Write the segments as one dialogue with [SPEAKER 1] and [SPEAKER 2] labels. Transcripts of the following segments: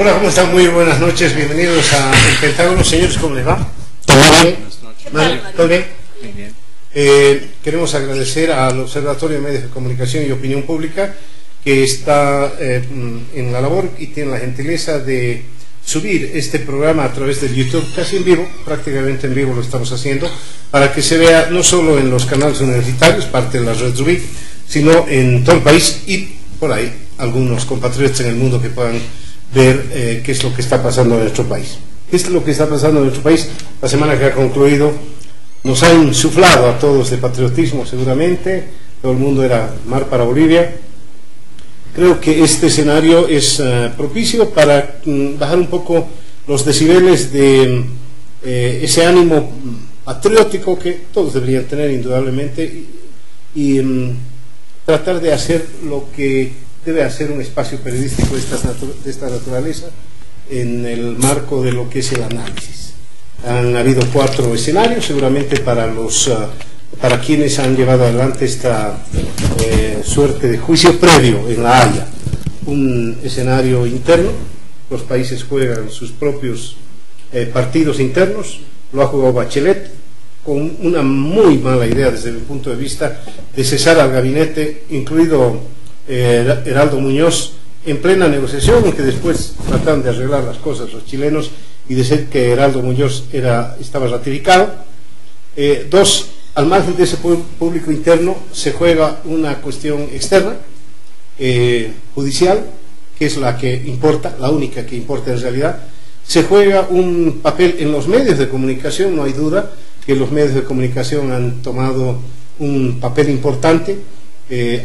[SPEAKER 1] Hola, ¿cómo están? Muy buenas noches, bienvenidos a El Pentágono. Señores, ¿cómo les va?
[SPEAKER 2] ¿Todo bien?
[SPEAKER 1] ¿Todo bien?
[SPEAKER 2] Muy bien.
[SPEAKER 1] Queremos agradecer al Observatorio de Medios de Comunicación y Opinión Pública, que está en la labor y tiene la gentileza de subir este programa a través del YouTube, casi en vivo, prácticamente en vivo lo estamos haciendo, para que se vea no solo en los canales universitarios, parte de la red Rubí, sino en todo el país y por ahí algunos compatriotas en el mundo que puedan ver qué es lo que está pasando en nuestro país. ¿Qué es lo que está pasando en nuestro país? La semana que ha concluido nos ha insuflado a todos de patriotismo, seguramente, todo el mundo era mar para Bolivia. Creo que este escenario es propicio para bajar un poco los decibeles de ese ánimo patriótico que todos deberían tener indudablemente y tratar de hacer lo que debe hacer un espacio periodístico de esta naturaleza en el marco de lo que es el análisis. Han habido 4 escenarios, seguramente para quienes han llevado adelante esta suerte de juicio previo en La Haya. Un escenario interno, los países juegan sus propios partidos internos, lo ha jugado Bachelet, con una muy mala idea desde mi punto de vista de cesar al gabinete, incluido Heraldo Muñoz, en plena negociación, que después trataron de arreglar las cosas los chilenos y decir que Heraldo Muñoz estaba ratificado. 2, al margen de ese público interno se juega una cuestión externa, judicial, que es la que importa, la única que importa en realidad. Se juega un papel en los medios de comunicación, no hay duda que los medios de comunicación han tomado un papel importante.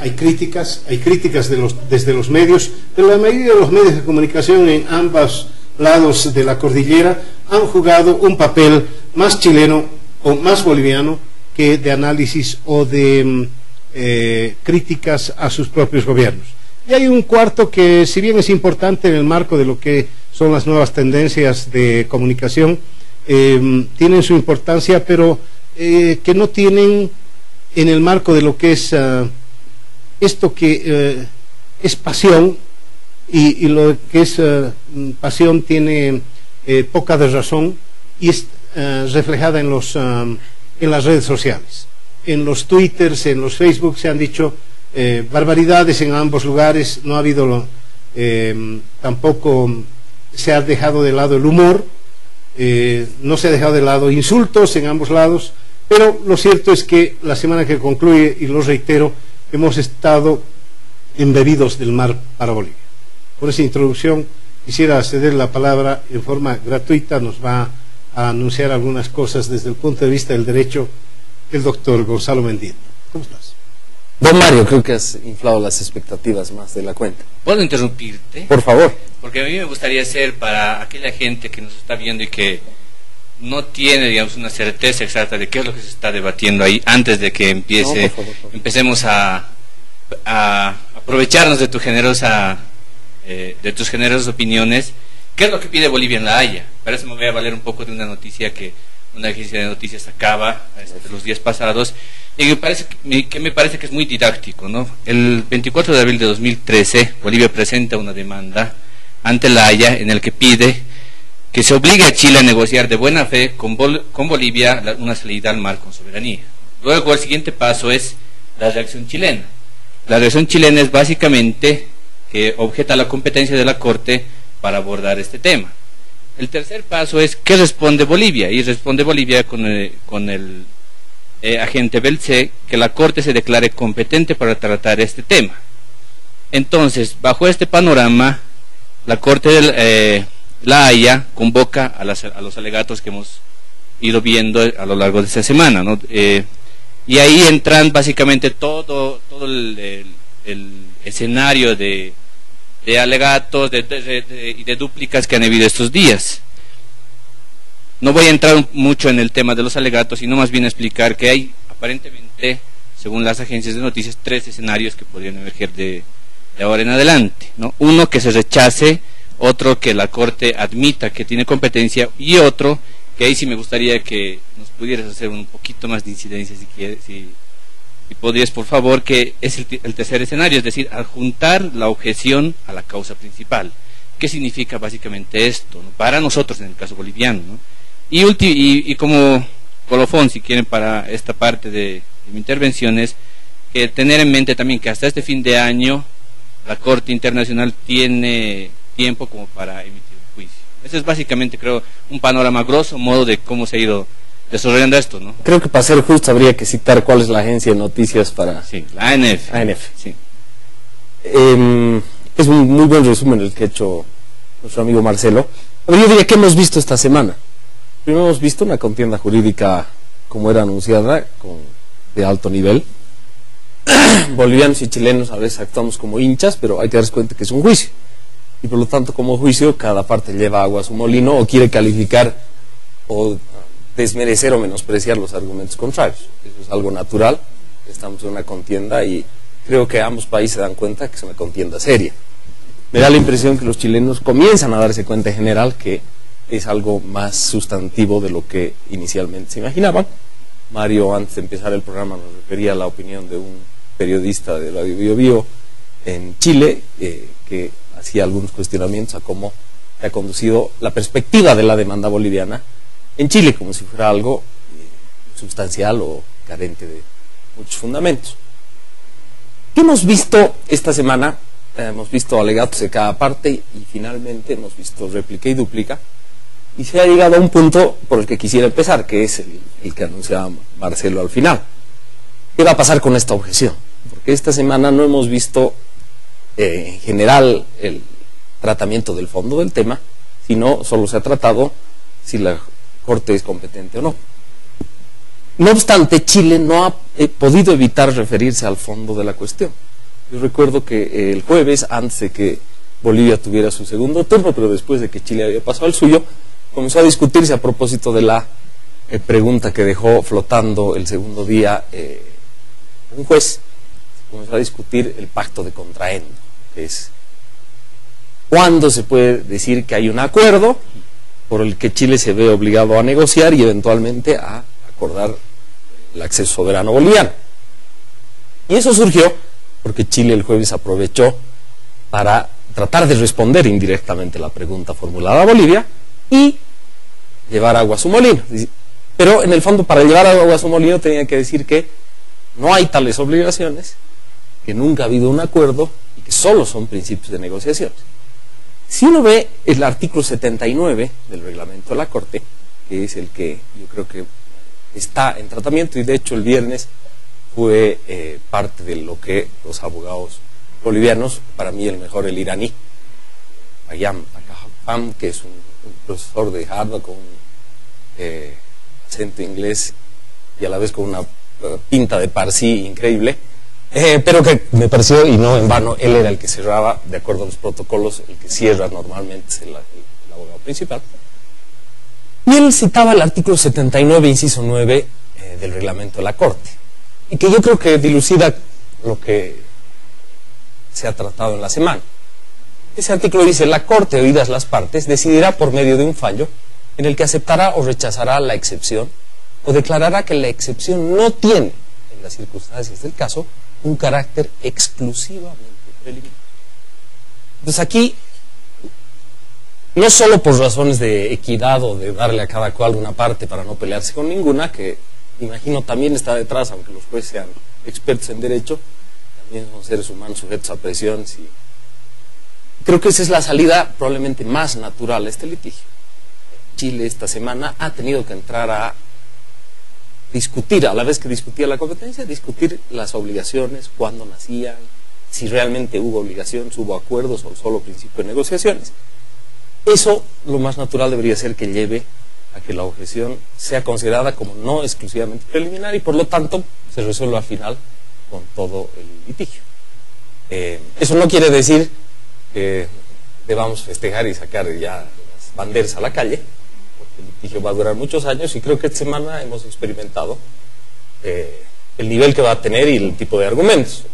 [SPEAKER 1] Hay críticas desde los medios, pero la mayoría de los medios de comunicación en ambos lados de la cordillera han jugado un papel más chileno o más boliviano que de análisis o de críticas a sus propios gobiernos. Y hay un cuarto que, si bien es importante en el marco de lo que son las nuevas tendencias de comunicación, tienen su importancia, pero que no tienen en el marco de lo que es esto que es pasión, y lo que es pasión tiene poca de razón y es reflejada en las redes sociales. En los Twitters, en los Facebook se han dicho barbaridades en ambos lugares, no ha habido tampoco se ha dejado de lado el humor, no se ha dejado de lado insultos en ambos lados, pero lo cierto es que la semana que concluye, y lo reitero, hemos estado embebidos del mar para Bolivia. Por esa introducción quisiera ceder la palabra en forma gratuita, nos va a anunciar algunas cosas desde el punto de vista del derecho el doctor Gonzalo Mendieta. ¿Cómo estás?
[SPEAKER 2] Don Mario, creo que has inflado las expectativas más de la cuenta.
[SPEAKER 3] ¿Puedo interrumpirte?
[SPEAKER 2] Por favor.
[SPEAKER 3] Porque a mí me gustaría hacer, para aquella gente que nos está viendo y que no tiene, digamos, una certeza exacta de qué es lo que se está debatiendo ahí, antes de que empiece,
[SPEAKER 2] por favor.
[SPEAKER 3] Empecemos a aprovecharnos de tus generosas opiniones. ¿Qué es lo que pide Bolivia en La Haya? Para eso me voy a valer un poco de una noticia que una agencia de noticias sacaba los días pasados, y me parece que es muy didáctico, ¿no? El 24 de abril de 2013, Bolivia presenta una demanda ante La Haya en el que pide que se obligue a Chile a negociar de buena fe con Bolivia una salida al mar con soberanía. Luego el siguiente paso es la reacción chilena. La reacción chilena es básicamente que objeta la competencia de la Corte para abordar este tema. El tercer paso es ¿qué responde Bolivia? Y responde Bolivia con el agente Belce que la Corte se declare competente para tratar este tema. Entonces, bajo este panorama, la Corte de La Haya convoca a los alegatos que hemos ido viendo a lo largo de esta semana, ¿no? Y ahí entran básicamente todo el escenario de alegatos y de dúplicas que han habido estos días. No voy a entrar mucho en el tema de los alegatos, sino más bien explicar que hay aparentemente, según las agencias de noticias, 3 escenarios que podrían emerger de ahora en adelante, ¿no? Uno, que se rechace; otro, que la Corte admita que tiene competencia; y otro, que ahí sí me gustaría que nos pudieras hacer un poquito más de incidencia, si quieres, si podrías, por favor, que es el tercer escenario, es decir, adjuntar la objeción a la causa principal. qué significa básicamente esto, ¿no? Para nosotros en el caso boliviano, ¿no? Y como colofón, si quieren, para esta parte de mi intervención, es que tener en mente también que hasta este fin de año la Corte Internacional tiene tiempo como para emitir un juicio. Ese es básicamente, creo, un panorama grosso modo de cómo se ha ido desarrollando esto, ¿no?
[SPEAKER 2] Creo que para ser justo habría que citar cuál es la agencia de noticias para...
[SPEAKER 3] Sí, la ANF.
[SPEAKER 2] ANF.
[SPEAKER 3] Sí.
[SPEAKER 2] Es un muy buen resumen el que ha hecho nuestro amigo Marcelo. Pero yo diría, ¿qué hemos visto esta semana? Primero hemos visto una contienda jurídica, como era anunciada, de alto nivel. Bolivianos y chilenos a veces actuamos como hinchas, pero hay que darse cuenta que es un juicio. Y por lo tanto, como juicio, cada parte lleva agua a su molino o quiere calificar o desmerecer o menospreciar los argumentos contrarios. Eso es algo natural. Estamos en una contienda y creo que ambos países se dan cuenta que es una contienda seria. Me da la impresión que los chilenos comienzan a darse cuenta en general que es algo más sustantivo de lo que inicialmente se imaginaban. Mario, antes de empezar el programa, nos refería a la opinión de un periodista de Radio Bio Bio en Chile, que hacía algunos cuestionamientos a cómo se ha conducido la perspectiva de la demanda boliviana en Chile, como si fuera algo sustancial o carente de muchos fundamentos. ¿Qué hemos visto esta semana? Hemos visto alegatos de cada parte y finalmente hemos visto réplica y dúplica, y se ha llegado a un punto por el que quisiera empezar, que es el que anunciaba Marcelo al final. ¿Qué va a pasar con esta objeción? Porque esta semana no hemos visto en general el tratamiento del fondo del tema, sino solo se ha tratado si la Corte es competente o no. No obstante, Chile no ha podido evitar referirse al fondo de la cuestión. Yo recuerdo que el jueves, antes de que Bolivia tuviera su segundo turno, pero después de que Chile había pasado el suyo, comenzó a discutirse a propósito de la pregunta que dejó flotando el segundo día un juez. Comenzó a discutir el pacto de contraendo, que es cuándo se puede decir que hay un acuerdo por el que Chile se ve obligado a negociar y eventualmente a acordar el acceso soberano boliviano. Y eso surgió porque Chile el jueves aprovechó para tratar de responder indirectamente la pregunta formulada a Bolivia y llevar agua a su molino. Pero en el fondo, para llevar agua a su molino tenía que decir que no hay tales obligaciones, que nunca ha habido un acuerdo y que solo son principios de negociación. Si uno ve el artículo 79 del reglamento de la Corte, que es el que yo creo que está en tratamiento, y de hecho el viernes fue parte de lo que los abogados bolivianos, para mí el mejor, el iraní, Ayam Akaham, que es un profesor de Harvard con acento inglés y a la vez con una pinta de parsi increíble, pero que me pareció, y no en vano, él era el que cerraba, de acuerdo a los protocolos, el que cierra normalmente es el abogado principal. Y él citaba el artículo 79, inciso 9 del reglamento de la Corte, y que yo creo que dilucida lo que se ha tratado en la semana. Ese artículo dice: la Corte, oídas las partes, decidirá por medio de un fallo en el que aceptará o rechazará la excepción o declarará que la excepción no tiene, en las circunstancias del caso, un carácter exclusivamente preliminar. Entonces aquí, no solo por razones de equidad o de darle a cada cual una parte para no pelearse con ninguna, que imagino también está detrás, aunque los jueces sean expertos en derecho, también son seres humanos sujetos a presiones, y creo que esa es la salida probablemente más natural a este litigio. Chile esta semana ha tenido que entrar a discutir, a la vez que discutía la competencia, discutir las obligaciones, cuándo nacían, si realmente hubo obligaciones, hubo acuerdos o solo principio de negociaciones. Eso, lo más natural debería ser que lleve a que la objeción sea considerada como no exclusivamente preliminar y por lo tanto se resuelva al final con todo el litigio. Eso no quiere decir que debamos festejar y sacar ya las banderas a la calle, porque el litigio va a durar muchos años, y creo que esta semana hemos experimentado el nivel que va a tener y el tipo de argumentos.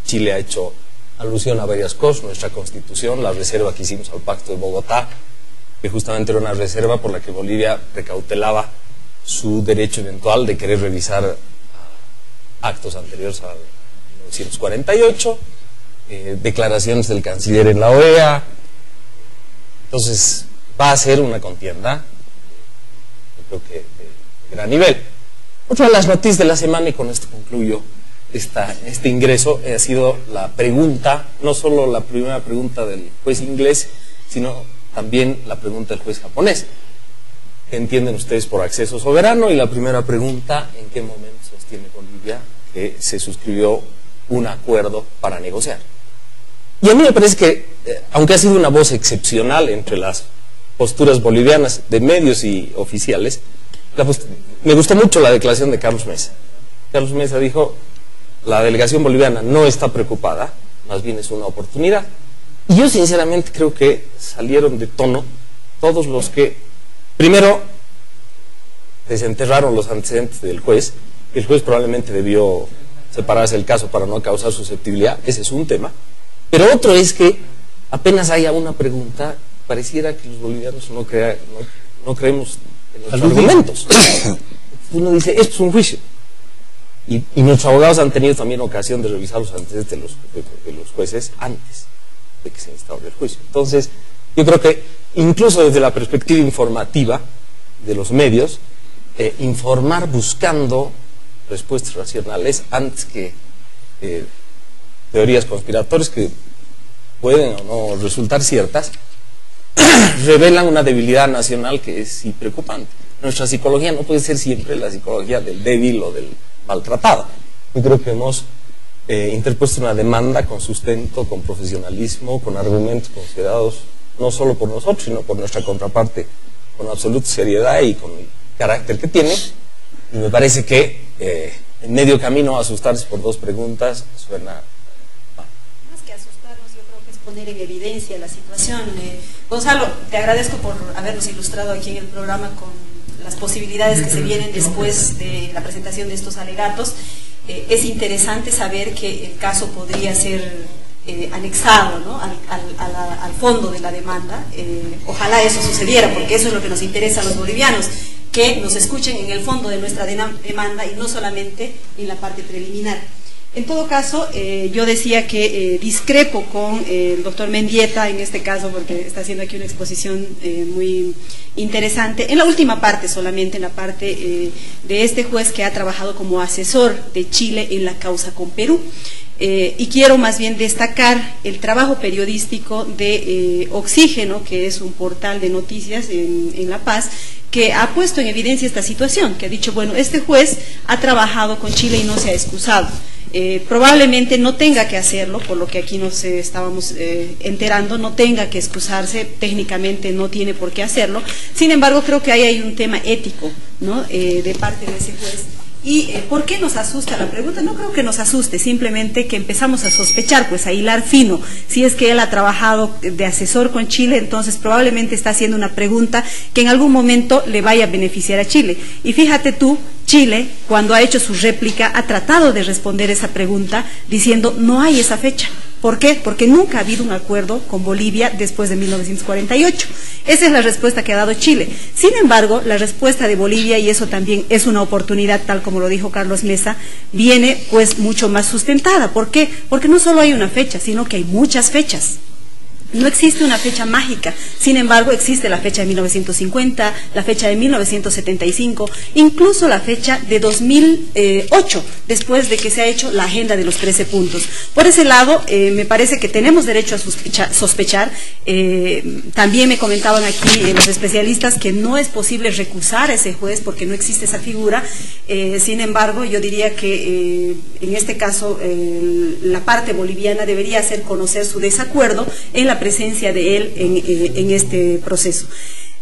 [SPEAKER 2] Chile ha hecho alusión a varias cosas: nuestra Constitución, la reserva que hicimos al Pacto de Bogotá, que justamente era una reserva por la que Bolivia precautelaba su derecho eventual de querer revisar actos anteriores a 1948, declaraciones del canciller en la OEA, Entonces, va a ser una contienda, yo creo que de gran nivel. Otra de las noticias de la semana, y con esto concluyo este ingreso, ha sido la pregunta, no solo la primera pregunta del juez inglés, sino también la pregunta del juez japonés. ¿Qué entienden ustedes por acceso soberano? Y la primera pregunta, ¿en qué momento sostiene Bolivia que se suscribió un acuerdo para negociar? Y a mí me parece que, aunque ha sido una voz excepcional entre las posturas bolivianas de medios y oficiales, me gustó mucho la declaración de Carlos Mesa. Carlos Mesa dijo: la delegación boliviana no está preocupada, más bien es una oportunidad. Y yo sinceramente creo que salieron de tono todos los que, primero, desenterraron los antecedentes del juez. El juez probablemente debió separarse del caso para no causar susceptibilidad, ese es un tema. Pero otro es que apenas haya una pregunta, pareciera que los bolivianos no creemos en los argumentos. Uno dice, esto es un juicio. Y nuestros abogados han tenido también ocasión de revisar los antecedentes de los jueces antes de que se instaure el juicio. Entonces, yo creo que incluso desde la perspectiva informativa de los medios, informar buscando respuestas racionales antes que teorías conspiratorias que pueden o no resultar ciertas, revelan una debilidad nacional que es sí preocupante. Nuestra psicología no puede ser siempre la psicología del débil o del maltratado. Yo creo que hemos interpuesto una demanda con sustento, con profesionalismo, con argumentos considerados no solo por nosotros, sino por nuestra contraparte, con absoluta seriedad y con el carácter que tiene. Y me parece que en medio camino asustarse por dos preguntas suena...
[SPEAKER 4] Más que asustarnos, yo creo que es poner en evidencia la situación. Gonzalo, te agradezco por habernos ilustrado aquí en el programa con las posibilidades que se vienen después de la presentación de estos alegatos. Es interesante saber que el caso podría ser anexado, ¿no?, al fondo de la demanda. Ojalá eso sucediera, porque eso es lo que nos interesa a los bolivianos, que nos escuchen en el fondo de nuestra demanda y no solamente en la parte preliminar. En todo caso, yo decía que discrepo con el doctor Mendieta en este caso, porque está haciendo aquí una exposición muy interesante. En la última parte solamente, en la parte de este juez que ha trabajado como asesor de Chile en la causa con Perú. Y quiero más bien destacar el trabajo periodístico de Oxígeno, que es un portal de noticias en La Paz, que ha puesto en evidencia esta situación, que ha dicho, bueno, este juez ha trabajado con Chile y no se ha excusado. Probablemente no tenga que hacerlo, por lo que aquí nos estábamos enterando, no tenga que excusarse, técnicamente no tiene por qué hacerlo. Sin embargo, creo que ahí hay un tema ético, ¿no?, de parte de ese juez. ¿Y por qué nos asusta la pregunta? No creo que nos asuste, simplemente que empezamos a sospechar, pues a hilar fino. Si es que él ha trabajado de asesor con Chile, entonces probablemente está haciendo una pregunta que en algún momento le vaya a beneficiar a Chile. Y fíjate tú, Chile, cuando ha hecho su réplica, ha tratado de responder esa pregunta diciendo no hay esa fecha. ¿Por qué? Porque nunca ha habido un acuerdo con Bolivia después de 1948. Esa es la respuesta que ha dado Chile. Sin embargo, la respuesta de Bolivia, y eso también es una oportunidad, tal como lo dijo Carlos Mesa, viene pues mucho más sustentada. ¿Por qué? Porque no solo hay una fecha, sino que hay muchas fechas. No existe una fecha mágica, sin embargo existe la fecha de 1950, la fecha de 1975, incluso la fecha de 2008, después de que se ha hecho la agenda de los 13 puntos. Por ese lado, me parece que tenemos derecho a sospechar. También me comentaban aquí los especialistas que no es posible recusar a ese juez porque no existe esa figura. Sin embargo, yo diría que en este caso la parte boliviana debería hacer conocer su desacuerdo en la presencia de él en este proceso.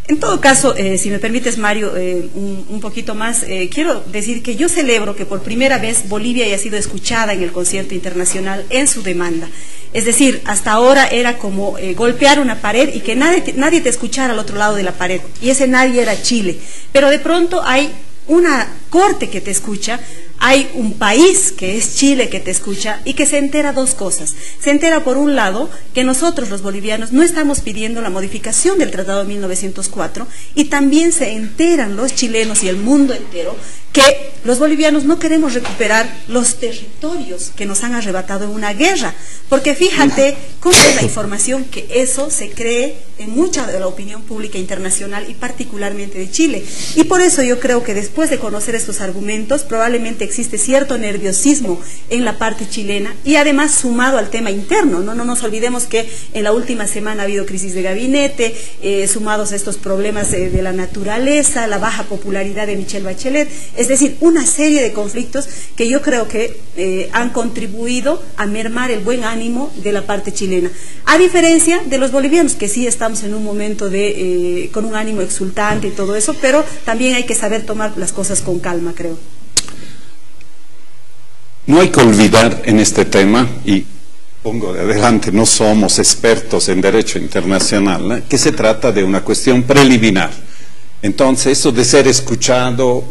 [SPEAKER 4] En todo caso, si me permites, Mario, un poquito más, quiero decir que yo celebro que por primera vez Bolivia haya sido escuchada en el concierto internacional en su demanda. Es decir, hasta ahora era como golpear una pared y que nadie te escuchara al otro lado de la pared, y ese nadie era Chile. Pero de pronto hay una corte que te escucha, hay un país que es Chile que te escucha y que se entera dos cosas. Se entera por un lado que nosotros los bolivianos no estamos pidiendo la modificación del Tratado de 1904 y también se enteran los chilenos y el mundo entero que los bolivianos no queremos recuperar los territorios que nos han arrebatado en una guerra. Porque fíjate cómo es la información que eso se cree en mucha de la opinión pública internacional y particularmente de Chile. Y por eso yo creo que después de conocer estos argumentos, probablemente existe cierto nerviosismo en la parte chilena y además sumado al tema interno, no nos olvidemos que en la última semana ha habido crisis de gabinete, sumados a estos problemas de la naturaleza, la baja popularidad de Michelle Bachelet, es decir, una serie de conflictos que yo creo que han contribuido a mermar el buen ánimo de la parte chilena, a diferencia de los bolivianos, que sí estamos en un momento con un ánimo exultante y todo eso, pero también hay que saber tomar las cosas con calma, creo.
[SPEAKER 5] No hay que olvidar en este tema, y pongo de adelante, no somos expertos en derecho internacional, que se trata de una cuestión preliminar. Entonces, eso de ser escuchado,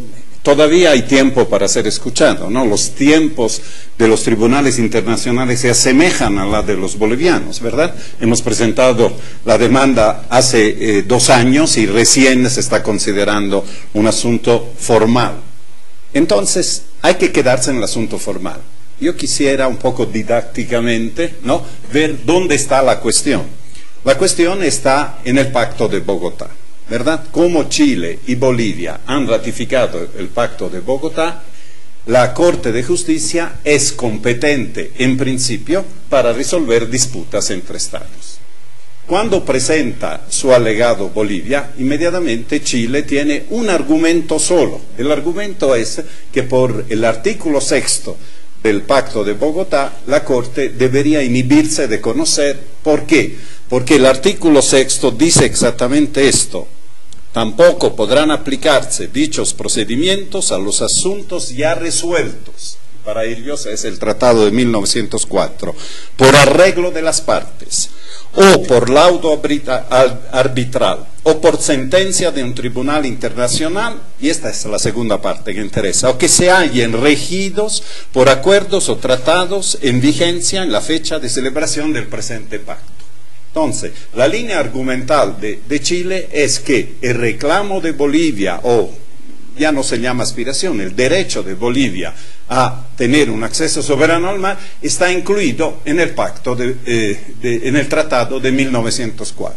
[SPEAKER 5] todavía hay tiempo para ser escuchado, ¿no? Los tiempos de los tribunales internacionales se asemejan a la de los bolivianos, ¿verdad? Hemos presentado la demanda hace 2 años y recién se está considerando un asunto formal. Entonces, hay que quedarse en el asunto formal. Yo quisiera un poco didácticamente, ¿no?, ver dónde está la cuestión. La cuestión está en el Pacto de Bogotá, ¿verdad? Como Chile y Bolivia han ratificado el Pacto de Bogotá, la Corte de Justicia es competente, en principio, para resolver disputas entre Estados. Cuando presenta su alegado Bolivia, inmediatamente Chile tiene un argumento solo. El argumento es que por el artículo 6º del Pacto de Bogotá, la Corte debería inhibirse de conocer. ¿Por qué? Porque el artículo 6º dice exactamente esto: tampoco podrán aplicarse dichos procedimientos a los asuntos ya resueltos. Para ellos es el Tratado de 1904, por arreglo de las partes, o por laudo arbitral, o por sentencia de un tribunal internacional, y esta es la segunda parte que interesa, o que se hallen regidos por acuerdos o tratados en vigencia en la fecha de celebración del presente pacto. Entonces, la línea argumental de Chile es que el reclamo de Bolivia, o ya no se llama aspiración, el derecho de Bolivia a tener un acceso soberano al mar, está incluido en el pacto en el Tratado de 1904.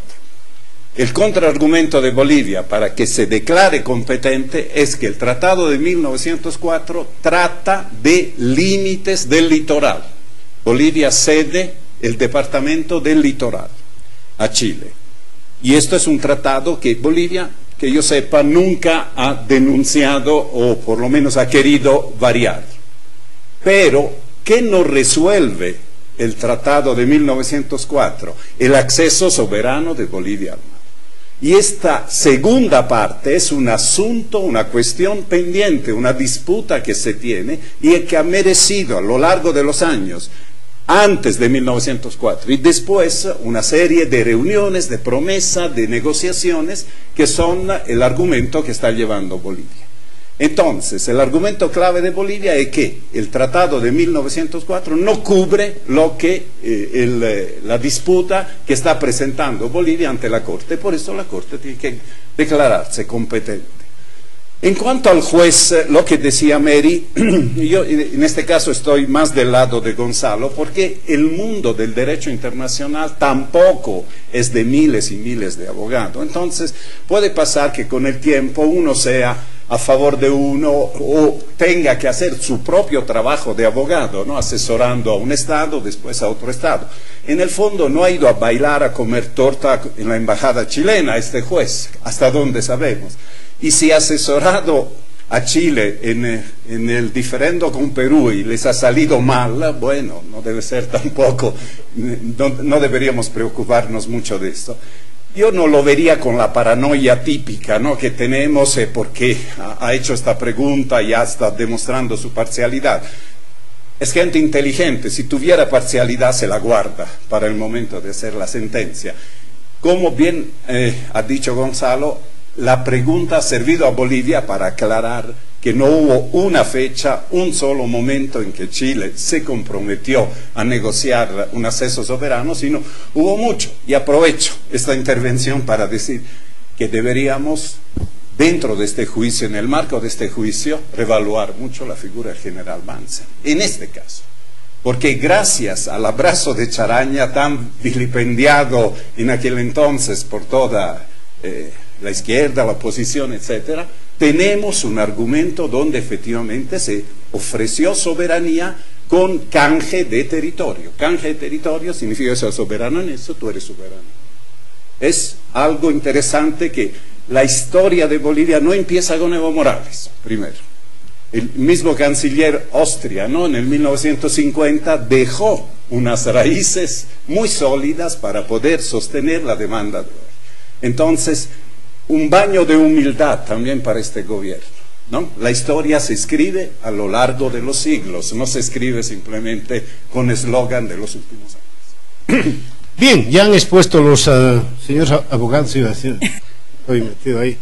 [SPEAKER 5] El contraargumento de Bolivia para que se declare competente es que el Tratado de 1904 trata de límites del litoral. Bolivia cede el departamento del litoral a Chile. Y esto es un tratado que Bolivia, que yo sepa, nunca ha denunciado o por lo menos ha querido variar. Pero, ¿qué no resuelve el Tratado de 1904? El acceso soberano de Bolivia al mar. Y esta segunda parte es un asunto, una cuestión pendiente, una disputa que se tiene y que ha merecido a lo largo de los años, antes de 1904 y después, una serie de reuniones, de promesas, de negociaciones que son el argumento que está llevando Bolivia. Entonces, el argumento clave de Bolivia es que el Tratado de 1904 no cubre lo que la disputa que está presentando Bolivia ante la Corte, por eso la Corte tiene que declararse competente. En cuanto al juez, lo que decía Mary, yo en este caso estoy más del lado de Gonzalo, porque el mundo del derecho internacional tampoco es de miles y miles de abogados. Entonces, puede pasar que con el tiempo uno sea a favor de uno o tenga que hacer su propio trabajo de abogado, ¿no?, asesorando a un Estado, después a otro Estado. En el fondo no ha ido a bailar, a comer torta en la embajada chilena este juez, hasta donde sabemos. Y si ha asesorado a Chile en el diferendo con Perú y les ha salido mal, bueno, no debe ser tampoco, no deberíamos preocuparnos mucho de esto. Yo no lo vería con la paranoia típica, ¿no?, que tenemos porque ha hecho esta pregunta y ya está demostrando su parcialidad. Es gente inteligente, si tuviera parcialidad se la guarda para el momento de hacer la sentencia. Como bien ha dicho Gonzalo, la pregunta ha servido a Bolivia para aclarar que no hubo una fecha, un solo momento en que Chile se comprometió a negociar un acceso soberano, sino hubo mucho. Y aprovecho esta intervención para decir que deberíamos, dentro de este juicio, en el marco de este juicio, revaluar mucho la figura del general Banzer, en este caso. porque gracias al abrazo de Charaña, tan vilipendiado en aquel entonces por toda la izquierda, la oposición, etcétera, tenemos un argumento donde efectivamente se ofreció soberanía con canje de territorio. Canje de territorio significa que seas soberano en eso, tú eres soberano. Es algo interesante que la historia de Bolivia no empieza con Evo Morales, primero. El mismo canciller Austria, ¿no?, en el 1950 dejó unas raíces muy sólidas para poder sostener la demanda de hoy. Entonces, un baño de humildad también para este gobierno, ¿no? La historia se escribe a lo largo de los siglos, no se escribe simplemente con eslogan de los últimos años.
[SPEAKER 1] Bien, ya han expuesto los señores abogados, iba a decir, estoy metido ahí,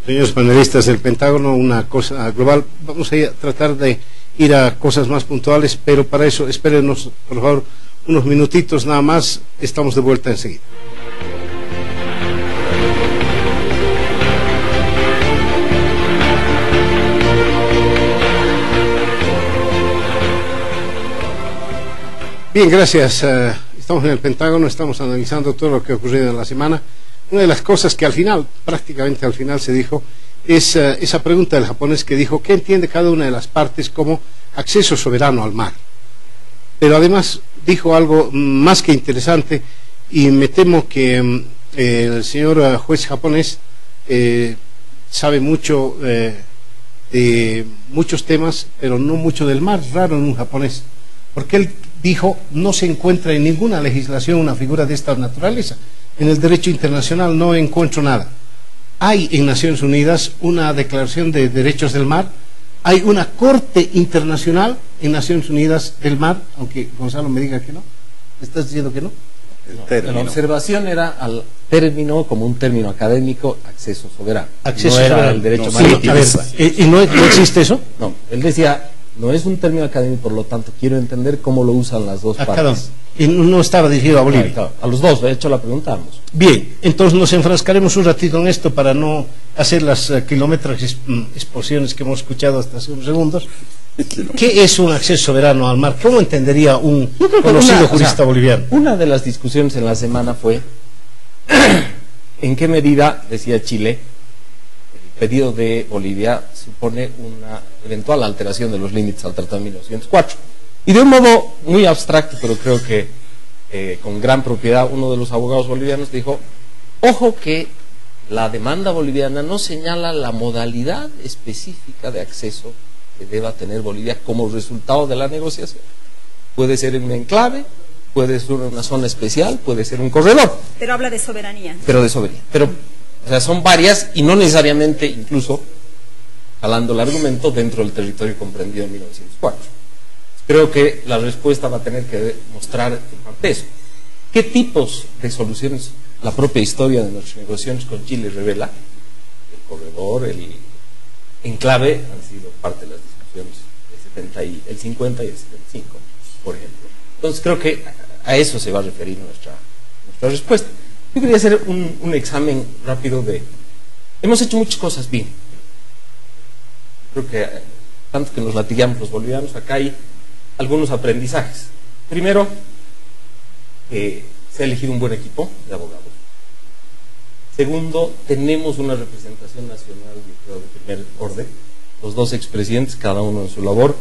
[SPEAKER 1] señores panelistas del Pentágono, una cosa global. Vamos a tratar de ir a cosas más puntuales, pero para eso espérenos, por favor, unos minutitos nada más, estamos de vuelta enseguida. Bien, gracias. Estamos en el Pentágono, estamos analizando todo lo que ha ocurrido en la semana. Una de las cosas que al final, prácticamente al final se dijo, es esa pregunta del japonés que dijo, ¿qué entiende cada una de las partes como acceso soberano al mar? Pero además dijo algo más que interesante, y me temo que el señor juez japonés sabe mucho de muchos temas, pero no mucho del mar, raro en un japonés. Porque él dijo, no se encuentra en ninguna legislación una figura de esta naturaleza. En el derecho internacional no encuentro nada. Hay en Naciones Unidas una declaración de derechos del mar, hay una corte internacional en Naciones Unidas del mar, aunque Gonzalo me diga que no. ¿Estás diciendo que no?
[SPEAKER 2] La observación era al término, como un término académico, acceso soberano.
[SPEAKER 1] Acceso
[SPEAKER 2] no era
[SPEAKER 1] soberano.
[SPEAKER 2] el derecho
[SPEAKER 1] No,
[SPEAKER 2] marítimo.
[SPEAKER 1] a ver, ¿y no existe eso?
[SPEAKER 2] No, él decía, no es un término académico, por lo tanto quiero entender cómo lo usan las dos partes.
[SPEAKER 1] Y no estaba dirigido a Bolivia.
[SPEAKER 2] Claro, a los dos, de hecho la preguntamos.
[SPEAKER 1] Bien, entonces nos enfrascaremos un ratito en esto para no hacer las kilométricas exposiciones que hemos escuchado hasta hace unos segundos. ¿Qué es un acceso soberano al mar? ¿Cómo entendería un conocido jurista boliviano?
[SPEAKER 2] Una de las discusiones en la semana fue en qué medida, decía Chile, el pedido de Bolivia supone una eventual alteración de los límites al Tratado de 1904. Y de un modo muy abstracto, pero creo que con gran propiedad, uno de los abogados bolivianos dijo, ojo que la demanda boliviana no señala la modalidad específica de acceso que deba tener Bolivia como resultado de la negociación. Puede ser en un enclave, puede ser una zona especial, puede ser un corredor.
[SPEAKER 4] Pero habla de soberanía.
[SPEAKER 2] Pero de soberanía. Pero, o sea, son varias y no necesariamente, incluso, jalando el argumento dentro del territorio comprendido en 1904. Creo que la respuesta va a tener que mostrar en parte eso. ¿Qué tipos de soluciones la propia historia de nuestras negociaciones con Chile revela? El corredor, el enclave han sido parte de las discusiones del 50 y el 75, por ejemplo. Entonces creo que a eso se va a referir nuestra respuesta. Yo quería hacer un examen rápido de... Hemos hecho muchas cosas bien. Creo que tanto que nos latigamos los bolivianos, acá hay algunos aprendizajes. Primero, se ha elegido un buen equipo de abogados. Segundo, tenemos una representación nacional, yo creo, de primer orden. Los dos expresidentes, cada uno en su labor,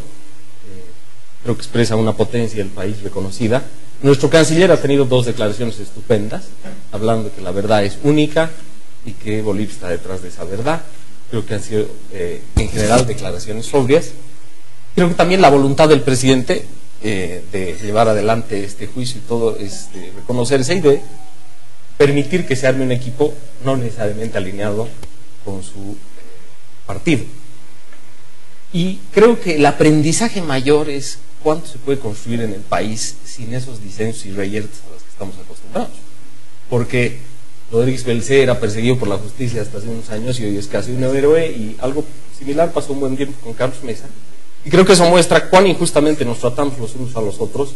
[SPEAKER 2] creo que expresa una potencia del país reconocida. Nuestro canciller ha tenido dos declaraciones estupendas, hablando de que la verdad es única y que Bolivia está detrás de esa verdad. Creo que han sido, en general, declaraciones sobrias. Creo que también la voluntad del presidente de llevar adelante este juicio y todo es de reconocerse y de permitir que se arme un equipo no necesariamente alineado con su partido. Y creo que el aprendizaje mayor es cuánto se puede construir en el país sin esos disensos y reyertas a los que estamos acostumbrados. Porque Rodríguez Belcé era perseguido por la justicia hasta hace unos años y hoy es casi un héroe, y algo similar pasó un buen tiempo con Carlos Mesa. Y creo que eso muestra cuán injustamente nos tratamos los unos a los otros,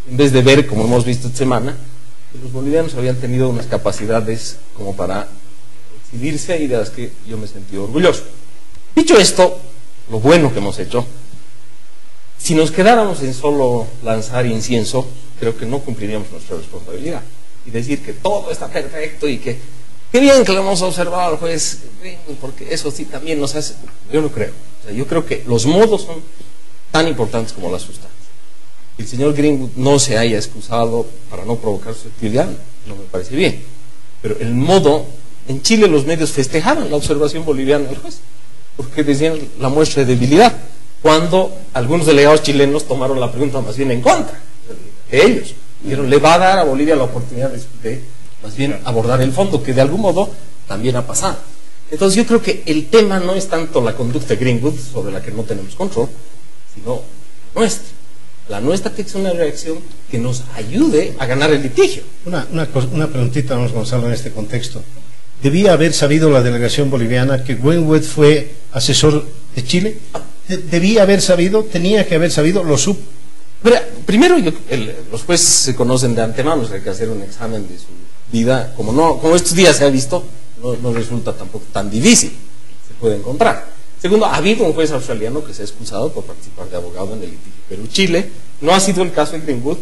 [SPEAKER 2] en vez de ver, como hemos visto esta semana, que los bolivianos habían tenido unas capacidades como para exhibirse y de las que yo me sentí orgulloso. Dicho esto, lo bueno que hemos hecho Si nos quedáramos en solo lanzar incienso, creo que no cumpliríamos nuestra responsabilidad. Y decir que todo está perfecto y que qué bien que lo hemos observado al juez, porque eso sí también nos hace... Yo no creo. O sea, yo creo que los modos son tan importantes como la sustancia. El señor Greenwood no se haya excusado para no provocar susceptibilidad, no me parece bien. Pero el modo, en Chile los medios festejaron la observación boliviana del juez, porque decían la muestra de debilidad, cuando algunos delegados chilenos tomaron la pregunta más bien en contra de ellos. Dijeron, le va a dar a Bolivia la oportunidad de más bien abordar el fondo, que de algún modo también ha pasado. Entonces yo creo que el tema no es tanto la conducta de Greenwood, sobre la que no tenemos control, sino nuestra. La nuestra tiene que ser una reacción que nos ayude a ganar el litigio.
[SPEAKER 1] Una preguntita, vamos, Gonzalo, en este contexto. ¿Debía haber sabido la delegación boliviana que Greenwood fue asesor de Chile? ¿Debía haber sabido? ¿Tenía que haber sabido? ¿Lo supo?
[SPEAKER 2] Primero, los jueces se conocen de antemano, o sea, hay que hacer un examen de su vida. Como estos días se ha visto, no resulta tampoco tan difícil, se puede encontrar. Segundo, ha habido un juez australiano que se ha excusado por participar de abogado en el litigio Perú-Chile. No ha sido el caso de Greenwood,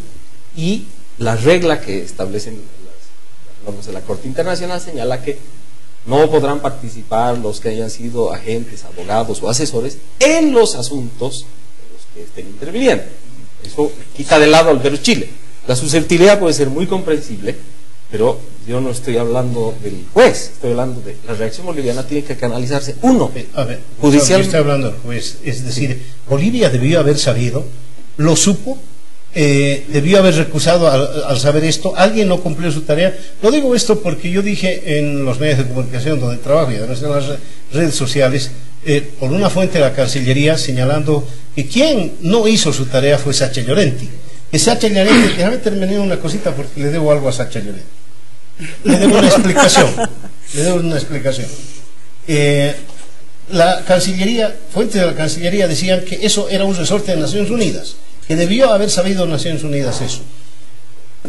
[SPEAKER 2] y la regla que establecen las normas de la Corte Internacional señala que no podrán participar los que hayan sido agentes, abogados o asesores en los asuntos en los que estén interviniendo. Eso quita de lado al Perú-Chile. La susceptibilidad puede ser muy comprensible, pero yo no estoy hablando del juez, estoy hablando de la reacción boliviana. Tiene que canalizarse
[SPEAKER 1] judicial. Yo estoy hablando del juez, es decir, Bolivia debió haber sabido, lo supo, debió haber recusado al saber esto. Alguien no cumplió su tarea. Lo digo esto porque yo dije en los medios de comunicación donde trabajo y además en las redes sociales, por una fuente de la Cancillería, señalando que quien no hizo su tarea fue Sacha Llorenti. Que Sacha Llorenti, déjame terminar una cosita porque le debo algo a Sacha Llorenti. Le debo una explicación. La Cancillería, fuentes de la Cancillería decían que eso era un resorte de Naciones Unidas, que debió haber sabido Naciones Unidas eso.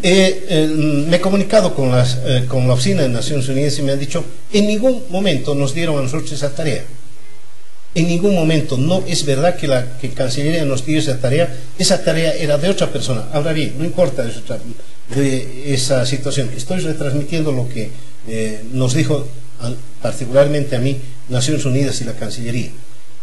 [SPEAKER 1] Me he comunicado con la oficina de Naciones Unidas y me han dicho, en ningún momento nos dieron a nosotros esa tarea. En ningún momento. No es verdad que Cancillería nos dio esa tarea era de otra persona. Ahora bien, no importa de esa situación, estoy retransmitiendo lo que nos dijo particularmente a mí Naciones Unidas y la Cancillería.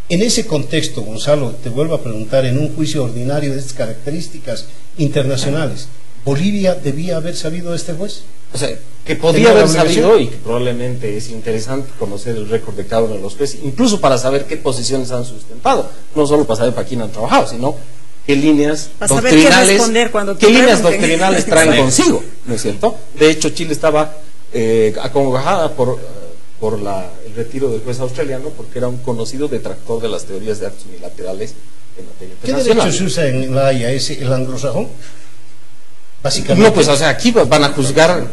[SPEAKER 1] En ese contexto, Gonzalo, te vuelvo a preguntar, en un juicio ordinario de estas características internacionales, ¿Bolivia debía haber sabido de este juez?
[SPEAKER 2] O sea, que podía haber sabido, y que probablemente es interesante conocer el récord de cada uno de los jueces, incluso para saber qué posiciones han sustentado, no solo para saber para quién han trabajado, sino qué líneas doctrinales traen consigo, ¿no es cierto? De hecho, Chile estaba acongojada por el retiro del juez australiano, porque era un conocido detractor de las teorías de actos unilaterales en materia internacional.
[SPEAKER 1] ¿Qué derecho se usa en La Haya? ¿Es el anglosajón? Básicamente.
[SPEAKER 2] No, pues, o sea, aquí van a juzgar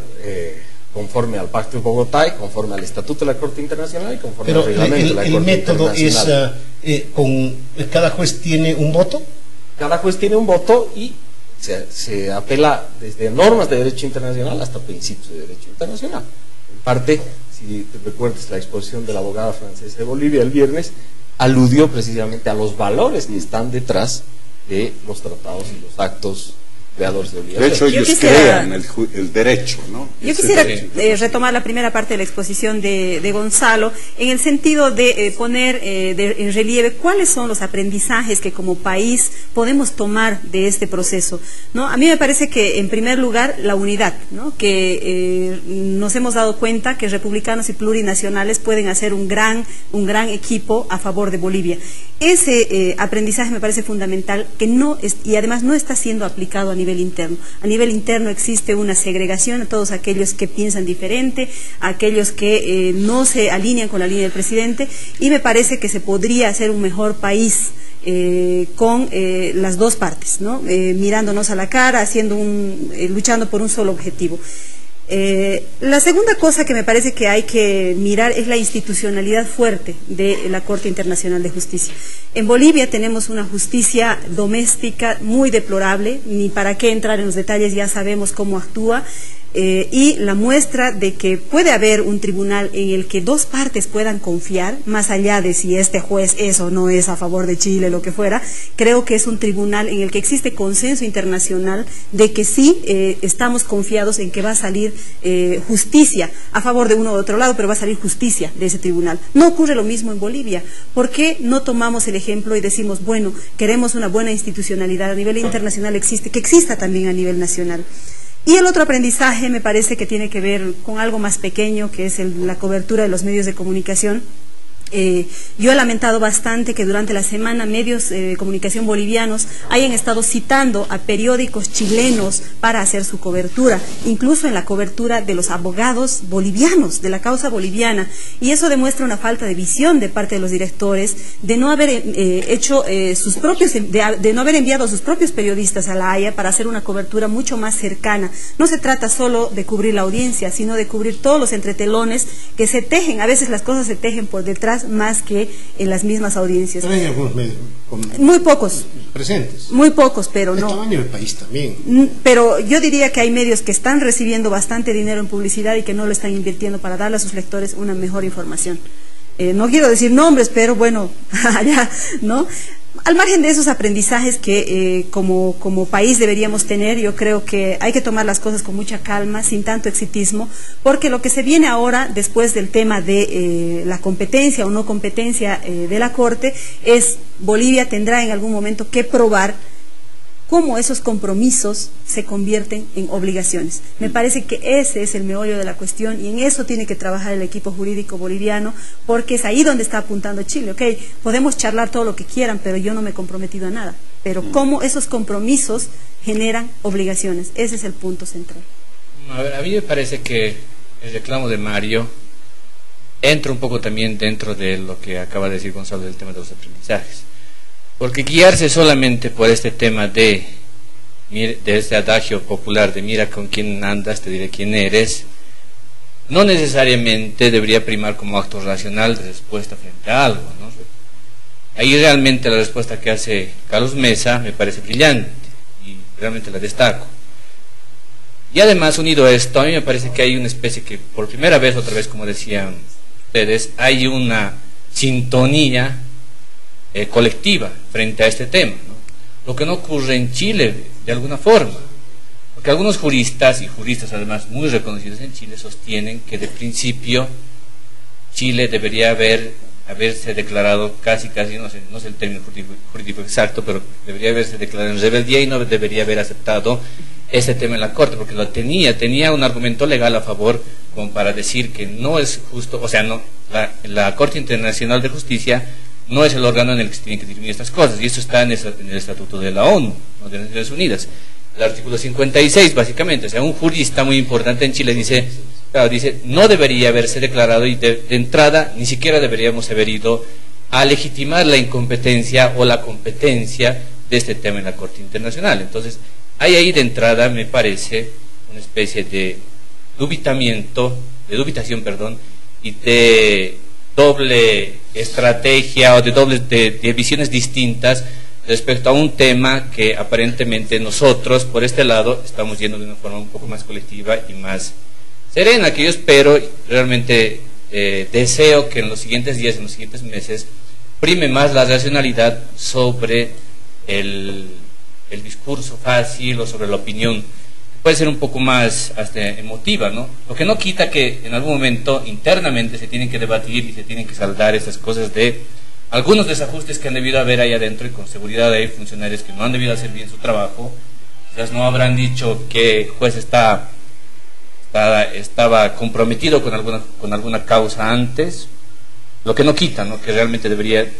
[SPEAKER 2] conforme al Pacto de Bogotá y conforme al Estatuto de la Corte Internacional y conforme al reglamento de la Corte Internacional. El método es, cada juez tiene un voto. Cada juez tiene un voto y se apela desde normas de derecho internacional hasta principios de derecho internacional. En parte, si te recuerdas, la exposición de la abogada francesa de Bolivia el viernes aludió precisamente a los valores que están detrás de los tratados y los actos creadores de obligaciones.
[SPEAKER 5] De hecho, ellos crean el derecho, ¿no?
[SPEAKER 4] Yo quisiera retomar la primera parte de la exposición de Gonzalo, en el sentido de poner en relieve cuáles son los aprendizajes que como país podemos tomar de este proceso, ¿no? A mí me parece que, en primer lugar, la unidad, ¿no? Que nos hemos dado cuenta que republicanos y plurinacionales pueden hacer un gran equipo a favor de Bolivia. Ese aprendizaje me parece fundamental, y además no está siendo aplicado a nivel interno. A nivel interno existe una segregación a todos aquellos que piensan diferente, a aquellos que no se alinean con la línea del presidente, y me parece que se podría hacer un mejor país con las dos partes, ¿no? Mirándonos a la cara, luchando por un solo objetivo. La segunda cosa que me parece que hay que mirar es la institucionalidad fuerte de la Corte Internacional de Justicia. En Bolivia tenemos una justicia doméstica muy deplorable, ni para qué entrar en los detalles, ya sabemos cómo actúa. y la muestra de que puede haber un tribunal en el que dos partes puedan confiar, más allá de si este juez es o no es a favor de Chile, lo que fuera. Creo que es un tribunal en el que existe consenso internacional de que sí estamos confiados en que va a salir justicia a favor de uno u otro lado, pero va a salir justicia de ese tribunal. No ocurre lo mismo en Bolivia. ¿Por qué no tomamos el ejemplo y decimos, bueno, queremos una buena institucionalidad a nivel internacional, que exista también a nivel nacional? Y el otro aprendizaje me parece que tiene que ver con algo más pequeño, que es la cobertura de los medios de comunicación. Yo he lamentado bastante que durante la semana medios de comunicación bolivianos hayan estado citando a periódicos chilenos para hacer su cobertura, incluso en la cobertura de los abogados bolivianos, de la causa boliviana, y eso demuestra una falta de visión de parte de los directores, de no haber de no haber enviado a sus propios periodistas a La Haya para hacer una cobertura mucho más cercana. No se trata solo de cubrir la audiencia, sino de cubrir todos los entretelones que se tejen. A veces las cosas se tejen por detrás más que en las mismas audiencias.
[SPEAKER 1] Pero hay algunos medios
[SPEAKER 4] muy pocos
[SPEAKER 1] presentes.
[SPEAKER 4] Muy pocos, pero no.
[SPEAKER 1] El tamaño del país también.
[SPEAKER 4] Pero yo diría que hay medios que están recibiendo bastante dinero en publicidad y que no lo están invirtiendo para darle a sus lectores una mejor información. No quiero decir nombres, pero bueno, allá, ¿no? Al margen de esos aprendizajes que como país deberíamos tener, yo creo que hay que tomar las cosas con mucha calma, sin tanto exitismo, porque lo que se viene ahora, después del tema de la competencia o no competencia de la Corte, es Bolivia tendrá en algún momento que probar cómo esos compromisos se convierten en obligaciones. Me parece que ese es el meollo de la cuestión y en eso tiene que trabajar el equipo jurídico boliviano, porque es ahí donde está apuntando Chile. Ok, podemos charlar todo lo que quieran, pero yo no me he comprometido a nada. Pero cómo esos compromisos generan obligaciones, ese es el punto central.
[SPEAKER 3] A ver, a mí me parece que el reclamo de Mario entra un poco también dentro de lo que acaba de decir Gonzalo del tema de los aprendizajes. Porque guiarse solamente por este tema de este adagio popular de mira con quién andas, te diré quién eres, no necesariamente debería primar como acto racional de respuesta frente a algo, ¿no? Ahí realmente la respuesta que hace Carlos Mesa me parece brillante y realmente la destaco. Y además, unido a esto, a mí me parece que hay una especie que por primera vez, otra vez como decían ustedes, hay una sintonía colectiva frente a este tema, ¿no? Lo que no ocurre en Chile de alguna forma, porque algunos juristas, y juristas además muy reconocidos en Chile, sostienen que de principio Chile debería haberse declarado casi, no sé el término jurídico exacto, pero debería haberse declarado en rebeldía y no debería haber aceptado este tema en la Corte, porque lo tenía un argumento legal a favor como para decir que no es justo, o sea, no, la Corte Internacional de Justicia no es el órgano en el que se tienen que dirimir estas cosas, y eso está en el Estatuto de la ONU, ¿no? De las Naciones Unidas, el artículo 56 básicamente. O sea, un jurista muy importante en Chile dice, no debería haberse declarado, y de entrada ni siquiera deberíamos haber ido a legitimar la incompetencia o la competencia de este tema en la Corte Internacional. Entonces, hay ahí de entrada, me parece, una especie de dubitación, y de doble estrategia o de visiones distintas respecto a un tema que aparentemente nosotros por este lado estamos yendo de una forma un poco más colectiva y más serena, que yo espero, realmente deseo que en los siguientes días, en los siguientes meses, prime más la racionalidad sobre el discurso fácil o sobre la opinión. Puede ser un poco más hasta emotiva, ¿no? Lo que no quita que en algún momento internamente se tienen que debatir y se tienen que saldar esas cosas de algunos desajustes que han debido haber ahí adentro, y con seguridad hay funcionarios que no han debido hacer bien su trabajo. Quizás no habrán dicho que el juez estaba comprometido con alguna causa antes, lo que no quita, ¿no? Que realmente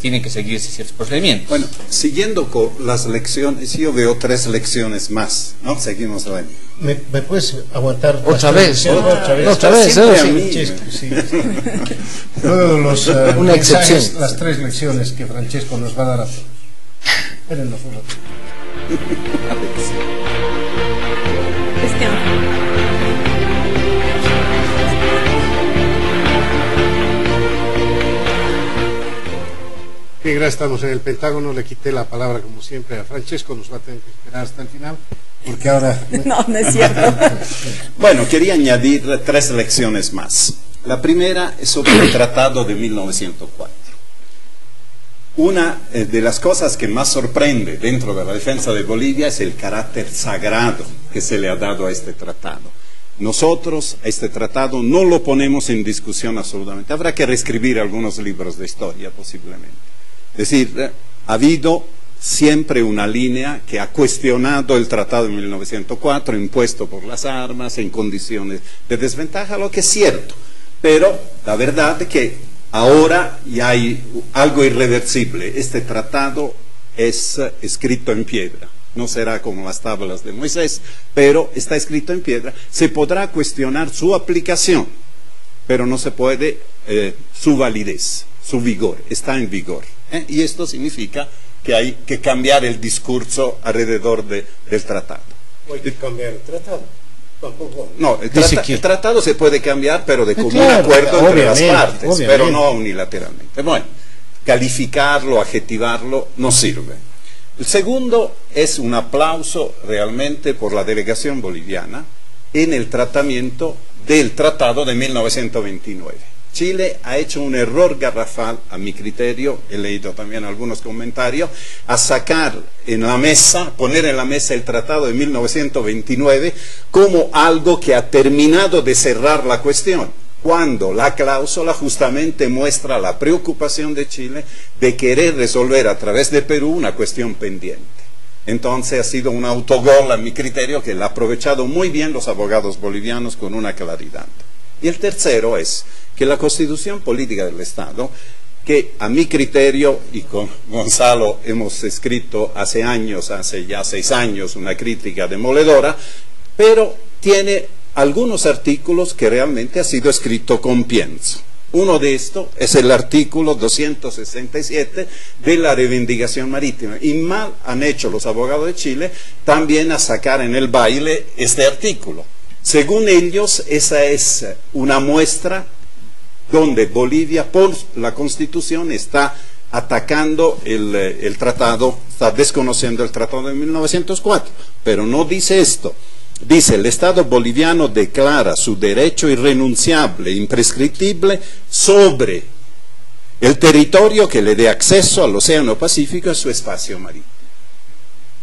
[SPEAKER 3] tienen que seguirse ciertos procedimientos.
[SPEAKER 5] Bueno, siguiendo con las lecciones, yo veo 3 lecciones más, ¿no? Seguimos, Remy.
[SPEAKER 1] ¿Me puedes aguantar?
[SPEAKER 2] Otra vez.
[SPEAKER 1] Otra vez, sí. Luego
[SPEAKER 2] una excepción.
[SPEAKER 1] Las 3 lecciones que Francesco nos va a dar a todos. Espérenlo un rato. Bien, gracias, estamos en el Pentágono. Le quité la palabra como siempre a Francesco, nos va a tener que esperar hasta el final. porque ahora...
[SPEAKER 4] No, no es cierto.
[SPEAKER 5] Bueno, quería añadir 3 lecciones más. La primera es sobre el Tratado de 1904. Una de las cosas que más sorprende dentro de la defensa de Bolivia es el carácter sagrado que se le ha dado a este tratado. Nosotros a este tratado no lo ponemos en discusión absolutamente. Habrá que reescribir algunos libros de historia posiblemente. Es decir, ha habido siempre una línea que ha cuestionado el tratado de 1904, impuesto por las armas, en condiciones de desventaja, lo que es cierto. Pero la verdad es que ahora ya hay algo irreversible. Este tratado es escrito en piedra. No será como las tablas de Moisés, pero está escrito en piedra. Se podrá cuestionar su aplicación, pero no se puede su validez, su vigor. Está en vigor. Y esto significa que hay que cambiar el discurso alrededor del tratado.
[SPEAKER 1] Hay que cambiar el tratado.
[SPEAKER 5] No, el tratado se puede cambiar, pero de común acuerdo entre las partes, pero no unilateralmente. Bueno, calificarlo, adjetivarlo, no sirve. El segundo es un aplauso realmente por la delegación boliviana en el tratamiento del tratado de 1929. Chile ha hecho un error garrafal, a mi criterio, he leído también algunos comentarios, a sacar en la mesa, poner en la mesa el tratado de 1929 como algo que ha terminado de cerrar la cuestión, cuando la cláusula justamente muestra la preocupación de Chile de querer resolver a través de Perú una cuestión pendiente. Entonces ha sido un autogol, a mi criterio, que lo han aprovechado muy bien los abogados bolivianos con una claridad. Y el tercero es que la Constitución Política del Estado, que a mi criterio, y con Gonzalo hemos escrito hace ya 6 años, una crítica demoledora, pero tiene algunos artículos que realmente ha sido escrito con pienso. Uno de estos es el artículo 267 de la reivindicación marítima. Y mal han hecho los abogados de Chile también a sacar en el baile este artículo. Según ellos, esa es una muestra donde Bolivia, por la Constitución, está atacando el tratado, está desconociendo el tratado de 1904. Pero no dice esto. Dice, el Estado boliviano declara su derecho irrenunciable, imprescriptible, sobre el territorio que le dé acceso al Océano Pacífico y a su espacio marítimo.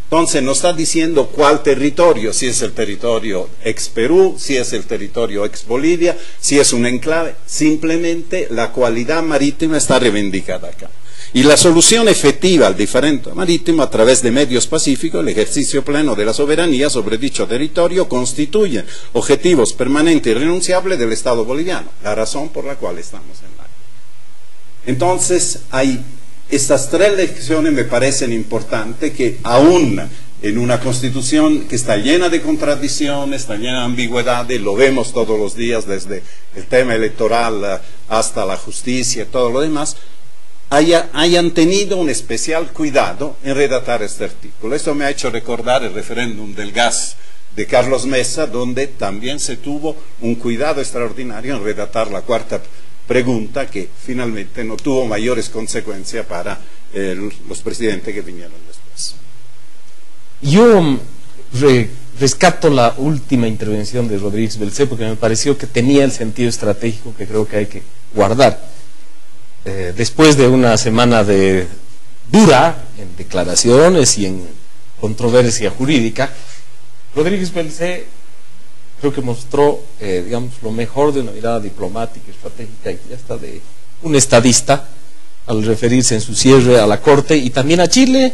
[SPEAKER 5] Entonces no está diciendo cuál territorio, si es el territorio ex Perú, si es el territorio ex Bolivia, si es un enclave, simplemente la cualidad marítima está reivindicada acá. Y la solución efectiva al diferendo marítimo a través de medios pacíficos, el ejercicio pleno de la soberanía sobre dicho territorio, constituye objetivos permanentes y irrenunciables del Estado boliviano, la razón por la cual estamos en la... Entonces, estas 3 lecciones me parecen importantes, que aún en una constitución que está llena de contradicciones, está llena de ambigüedades, lo vemos todos los días desde el tema electoral hasta la justicia y todo lo demás, hayan tenido un especial cuidado en redactar este artículo. Esto me ha hecho recordar el referéndum del gas de Carlos Mesa, donde también se tuvo un cuidado extraordinario en redactar la 4ª pregunta, que finalmente no tuvo mayores consecuencias para los presidentes que vinieron después.
[SPEAKER 2] Yo rescato la última intervención de Rodríguez Belcé, porque me pareció que tenía el sentido estratégico que creo que hay que guardar. Después de una semana dura en declaraciones y en controversia jurídica, Rodríguez Belcé creo que mostró digamos, lo mejor de una mirada diplomática, estratégica y ya está de un estadista al referirse en su cierre a la Corte y también a Chile,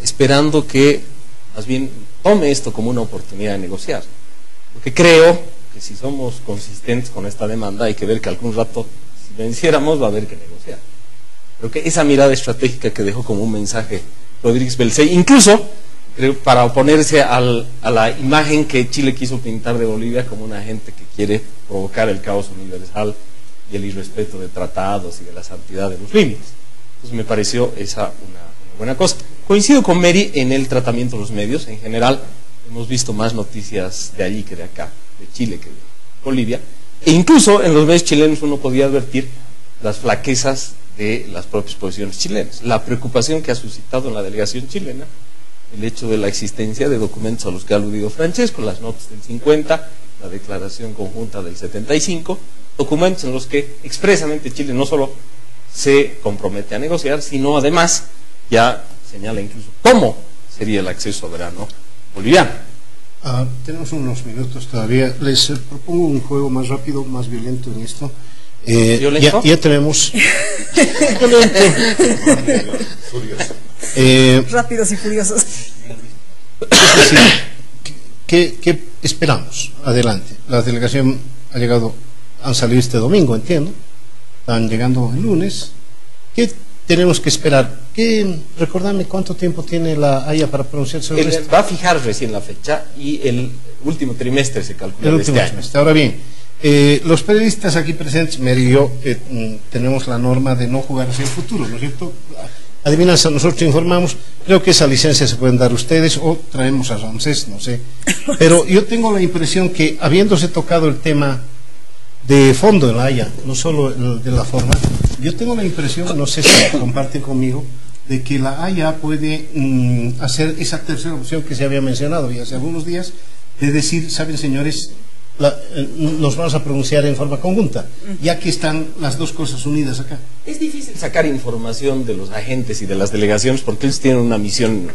[SPEAKER 2] esperando que más bien tome esto como una oportunidad de negociar, porque creo que si somos consistentes con esta demanda hay que ver que algún rato, si venciéramos, va a haber que negociar. Creo que esa mirada estratégica que dejó como un mensaje Rodríguez Belcé, incluso para oponerse a la imagen que Chile quiso pintar de Bolivia como una gente que quiere provocar el caos universal y el irrespeto de tratados y de la santidad de los límites. Entonces me pareció esa una buena cosa. Coincido con Mary en el tratamiento de los medios. En general hemos visto más noticias de allí que de acá, de Chile que de Bolivia, e incluso en los medios chilenos uno podía advertir las flaquezas de las propias posiciones chilenas. La preocupación que ha suscitado en la delegación chilena el hecho de la existencia de documentos a los que ha aludido Francesco, las notas del 50, la declaración conjunta del 75, documentos en los que expresamente Chile no solo se compromete a negociar, sino además ya señala incluso cómo sería el acceso soberano boliviano.
[SPEAKER 1] Tenemos unos minutos todavía. Les propongo un juego más rápido, más violento en esto.
[SPEAKER 2] ¿Violento?
[SPEAKER 1] Ya tenemos
[SPEAKER 4] Rápidos y furiosos.
[SPEAKER 1] es decir, ¿qué esperamos? Adelante. La delegación ha llegado, han salido este domingo, entiendo. Están llegando el lunes. ¿Qué tenemos que esperar? Recordadme cuánto tiempo tiene la Haya para pronunciarse sobre esto.
[SPEAKER 2] Va a fijar recién la fecha y el último trimestre se calcula.
[SPEAKER 1] El último trimestre. Ahora bien, los periodistas aquí presentes, Mary y yo, tenemos la norma de no jugar hacia el futuro, ¿no es cierto? Adivinanza, nosotros informamos, creo que esa licencia se pueden dar ustedes o traemos a Ramsés, no sé. Pero yo tengo la impresión que, habiéndose tocado el tema de fondo en la Haya, no solo el de la forma, yo tengo la impresión, no sé si comparten conmigo, de que la Haya puede hacer esa tercera opción que se había mencionado ya hace algunos días, de decir, saben señores, nos vamos a pronunciar en forma conjunta, ya que están las dos cosas unidas acá.
[SPEAKER 2] Es difícil sacar información de los agentes y de las delegaciones porque ellos tienen una misión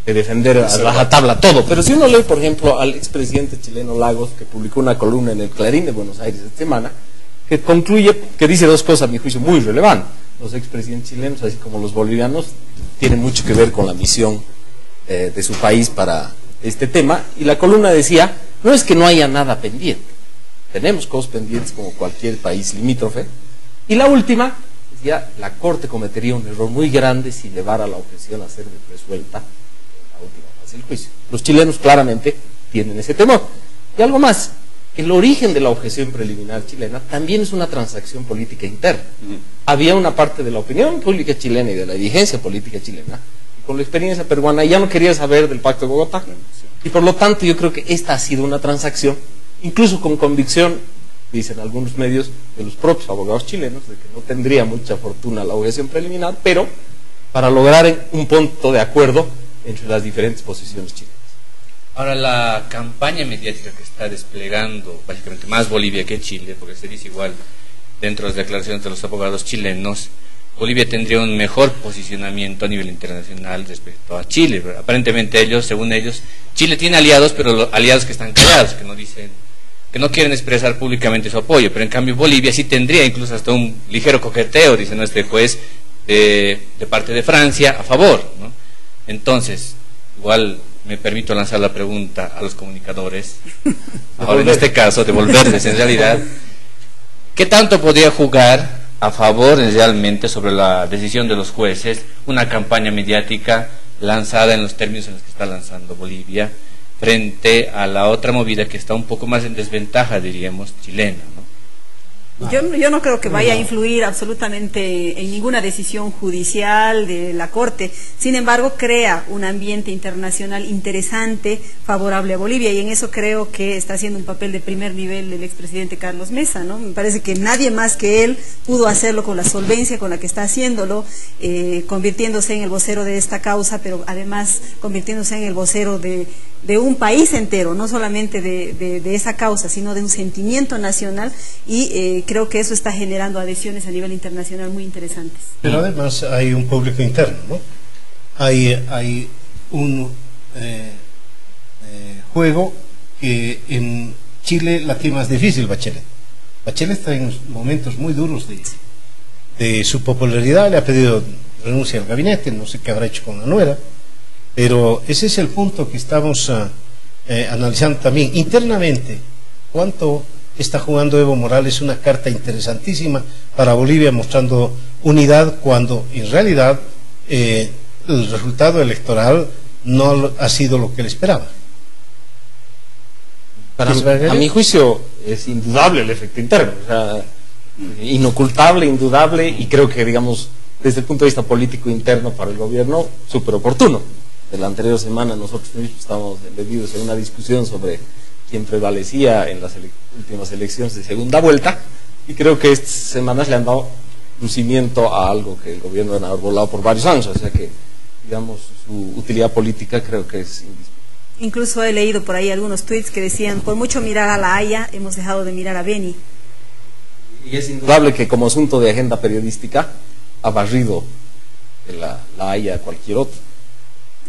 [SPEAKER 2] de defender a rajatabla todo, pero si uno lee, por ejemplo, al expresidente chileno Lagos, que publicó una columna en el Clarín de Buenos Aires esta semana, que concluye, que dice dos cosas a mi juicio muy relevantes. Los expresidentes chilenos, así como los bolivianos, tienen mucho que ver con la misión de su país para este tema, y la columna decía, no es que no haya nada pendiente, tenemos cosas pendientes como cualquier país limítrofe, y la última, decía, la Corte cometería un error muy grande si llevara la objeción a ser resuelta en la última fase del juicio. Los chilenos claramente tienen ese temor. Y algo más, el origen de la objeción preliminar chilena también es una transacción política interna. Había una parte de la opinión pública chilena y de la dirigencia política chilena, y con la experiencia peruana ya no quería saber del Pacto de Bogotá. Y por lo tanto yo creo que esta ha sido una transacción, incluso con convicción, dicen algunos medios, de los propios abogados chilenos, de que no tendría mucha fortuna la objeción preliminar, pero para lograr un punto de acuerdo entre las diferentes posiciones chilenas.
[SPEAKER 3] Ahora, la campaña mediática que está desplegando básicamente más Bolivia que Chile, porque se dice igual dentro de las declaraciones de los abogados chilenos, Bolivia tendría un mejor posicionamiento a nivel internacional respecto a Chile. Aparentemente ellos, según ellos, Chile tiene aliados, pero aliados que están callados, que no dicen, que no quieren expresar públicamente su apoyo, pero en cambio Bolivia sí tendría incluso hasta un ligero coqueteo, dice nuestro juez, de parte de Francia a favor, ¿no? Entonces, igual me permito lanzar la pregunta a los comunicadores, ahora en este caso, devolverles en realidad, ¿qué tanto podría jugar a favor realmente sobre la decisión de los jueces una campaña mediática lanzada en los términos en los que está lanzando Bolivia frente a la otra movida que está un poco más en desventaja, diríamos, chilena, ¿no?
[SPEAKER 4] Yo no creo que vaya a influir absolutamente en ninguna decisión judicial de la Corte. Sin embargo, crea un ambiente internacional interesante, favorable a Bolivia, y en eso creo que está haciendo un papel de primer nivel el expresidente Carlos Mesa, ¿no? Me parece que nadie más que él pudo hacerlo con la solvencia con la que está haciéndolo, convirtiéndose en el vocero de esta causa, pero además convirtiéndose en el vocero de un país entero, no solamente de esa causa, sino de un sentimiento nacional, y creo que eso está generando adhesiones a nivel internacional muy interesantes.
[SPEAKER 1] Pero además hay un público interno, ¿no? Hay un juego que en Chile la tiene más difícil Bachelet. Bachelet está en momentos muy duros de su popularidad, le ha pedido renuncia al gabinete, no sé qué habrá hecho con la nuera, pero ese es el punto que estamos analizando también internamente. ¿Cuánto está jugando Evo Morales una carta interesantísima para Bolivia, mostrando unidad cuando en realidad el resultado electoral no ha sido lo que él esperaba?
[SPEAKER 2] A mi juicio es indudable el efecto interno, o sea, inocultable, indudable, y creo que, digamos, desde el punto de vista político interno para el gobierno, súper oportuno. De la anterior semana nosotros mismos estábamos embebidos en una discusión sobre quién prevalecía en las últimas elecciones de segunda vuelta, y creo que estas semanas le han dado lucimiento a algo que el gobierno ha arbolado por varios años, o sea que digamos, su utilidad política, creo que es indispensable.
[SPEAKER 4] Incluso he leído por ahí algunos tweets que decían, por mucho mirar a La Haya, hemos dejado de mirar a Beni.
[SPEAKER 2] Y es indudable que como asunto de agenda periodística ha barrido de la Haya a cualquier otro.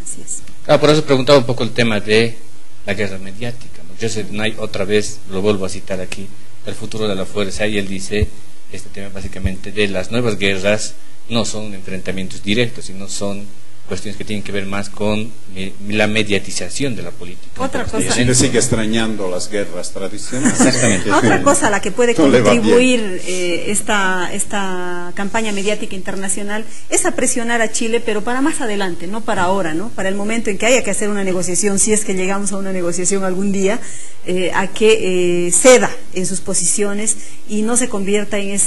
[SPEAKER 4] Así es.
[SPEAKER 3] Claro, por eso preguntaba un poco el tema de la guerra mediática, ¿no? Joseph Nye, otra vez, lo vuelvo a citar aquí, el futuro de la fuerza, y él dice, este tema básicamente de las nuevas guerras no son enfrentamientos directos, sino son cuestiones que tienen que ver más con la mediatización de la política.
[SPEAKER 4] Otra cosa.
[SPEAKER 5] Chile sigue extrañando las guerras tradicionales.
[SPEAKER 3] Exactamente.
[SPEAKER 4] Otra cosa a la que puede
[SPEAKER 5] No le va
[SPEAKER 4] contribuir esta campaña mediática internacional es a presionar a Chile, pero para más adelante, no para ahora, ¿no? Para el momento en que haya que hacer una negociación, si es que llegamos a una negociación algún día, a que ceda en sus posiciones y no se convierta en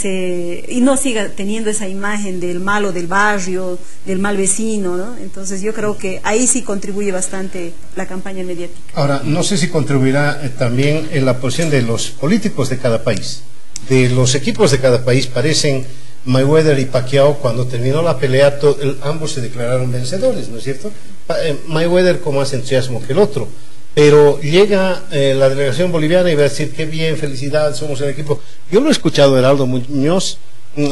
[SPEAKER 4] y no siga teniendo esa imagen del malo del barrio, del mal vecino, ¿no? Entonces yo creo que ahí sí contribuye bastante la campaña mediática.
[SPEAKER 1] Ahora, no sé si contribuirá también en la posición de los políticos de cada país. De los equipos de cada país parecen Mayweather y Pacquiao. Cuando terminó la pelea ambos se declararon vencedores, ¿no es cierto? Mayweather con más entusiasmo que el otro. Pero llega la delegación boliviana y va a decir, qué bien, felicidad, somos el equipo. Yo lo he escuchado a Heraldo Muñoz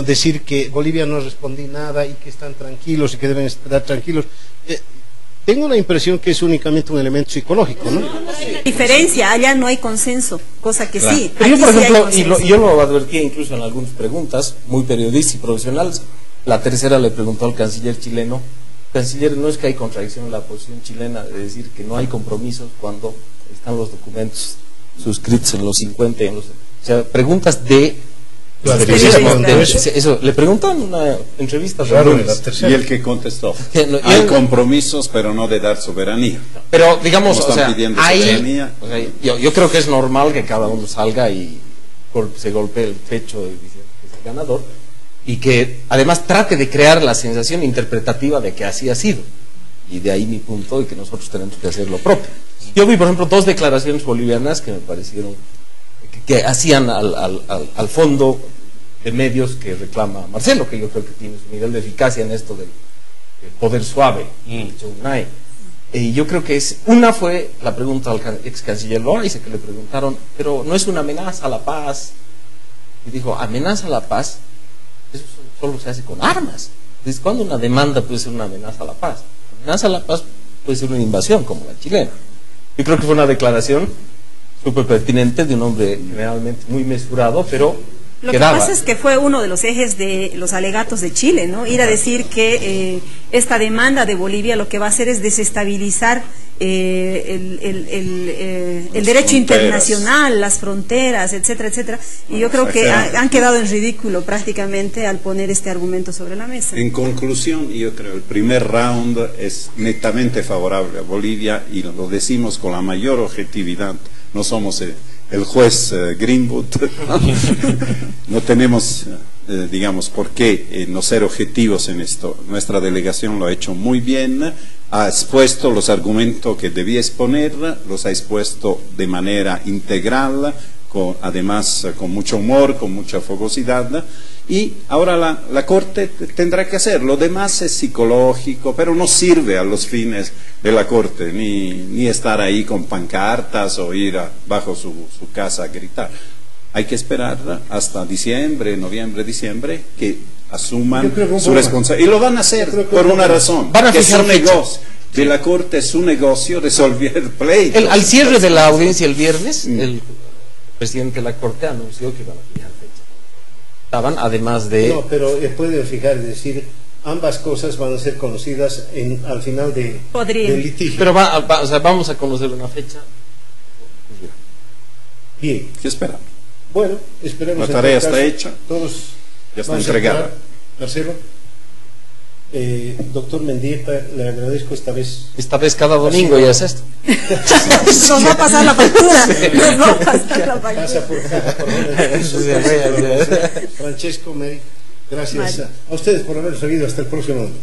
[SPEAKER 1] decir que Bolivia no respondí nada y que están tranquilos y que deben estar tranquilos. Tengo la impresión que es únicamente un elemento psicológico, ¿no?
[SPEAKER 4] Diferencia, allá no hay consenso, cosa que sí.
[SPEAKER 2] Pero yo, por
[SPEAKER 4] sí
[SPEAKER 2] ejemplo, yo lo advertí incluso en algunas preguntas, muy periodísticas y profesionales. La tercera le preguntó al canciller chileno, canciller, ¿no es que hay contradicción en la posición chilena de decir que no hay compromisos cuando están los documentos suscritos en los 50? O sea, preguntas de... Eso, le preguntó en una entrevista
[SPEAKER 5] y el que contestó, hay compromisos pero no de dar soberanía.
[SPEAKER 2] Pero digamos, o sea,
[SPEAKER 5] ahí,
[SPEAKER 2] yo creo que es normal que cada uno salga y se golpee el pecho y dice que es el ganador, y que además trate de crear la sensación interpretativa de que así ha sido, y de ahí mi punto, y que nosotros tenemos que hacer lo propio. Yo vi, por ejemplo, 2 declaraciones bolivianas que me parecieron que hacían al fondo de medios que reclama Marcelo, que yo creo que tiene su nivel de eficacia en esto del poder suave. Y yo creo que una fue la pregunta al ex canciller Loaiza, que le preguntaron, pero no es una amenaza a la paz. Y dijo, amenaza a la paz, eso solo se hace con armas. Entonces, ¿cuándo una demanda puede ser una amenaza a la paz? Amenaza a la paz puede ser una invasión, como la chilena. Yo creo que fue una declaración súper pertinente de un hombre generalmente muy mesurado, pero
[SPEAKER 4] lo que pasa es que fue uno de los ejes de los alegatos de Chile, ¿no? Ir a decir que esta demanda de Bolivia lo que va a hacer es desestabilizar el derecho internacional, las fronteras, etcétera, etcétera. Y yo creo que han quedado en ridículo prácticamente al poner este argumento sobre la mesa.
[SPEAKER 5] En conclusión, yo creo que el primer round es netamente favorable a Bolivia, y lo decimos con la mayor objetividad. No somos el juez Greenwood, no tenemos, digamos, por qué no ser objetivos en esto. Nuestra delegación lo ha hecho muy bien, ha expuesto los argumentos que debía exponer, los ha expuesto de manera integral, además con mucho humor, con mucha fogosidad, y ahora la Corte tendrá que hacer. Lo demás es psicológico, pero no sirve a los fines de la Corte, ni estar ahí con pancartas o ir bajo su casa a gritar. Hay que esperar hasta noviembre, diciembre, que asuman su responsabilidad. Y lo van a hacer por una razón, que es un negocio. De la Corte es un negocio resolver pleitos.
[SPEAKER 2] Al cierre de la audiencia el viernes, el presidente de la Corte anunció que iban a fijar fecha. Estaban, además de...
[SPEAKER 1] No, pero pueden fijar, es decir, ambas cosas van a ser conocidas al final del litigio.
[SPEAKER 2] Pero o sea, vamos a conocer una fecha.
[SPEAKER 1] Bien.
[SPEAKER 5] ¿Qué esperamos?
[SPEAKER 1] Bueno, esperemos.
[SPEAKER 5] La tarea está hecha.
[SPEAKER 1] Todos
[SPEAKER 5] ya está entregada.
[SPEAKER 1] Marcelo. Doctor Mendieta, le agradezco esta vez.
[SPEAKER 2] Esta vez cada domingo ya es esto.
[SPEAKER 4] Nos va a pasar la factura. Nos va a pasar la factura.
[SPEAKER 1] Pasa por Francesco, gracias a ustedes por haber seguido. Hasta el próximo domingo.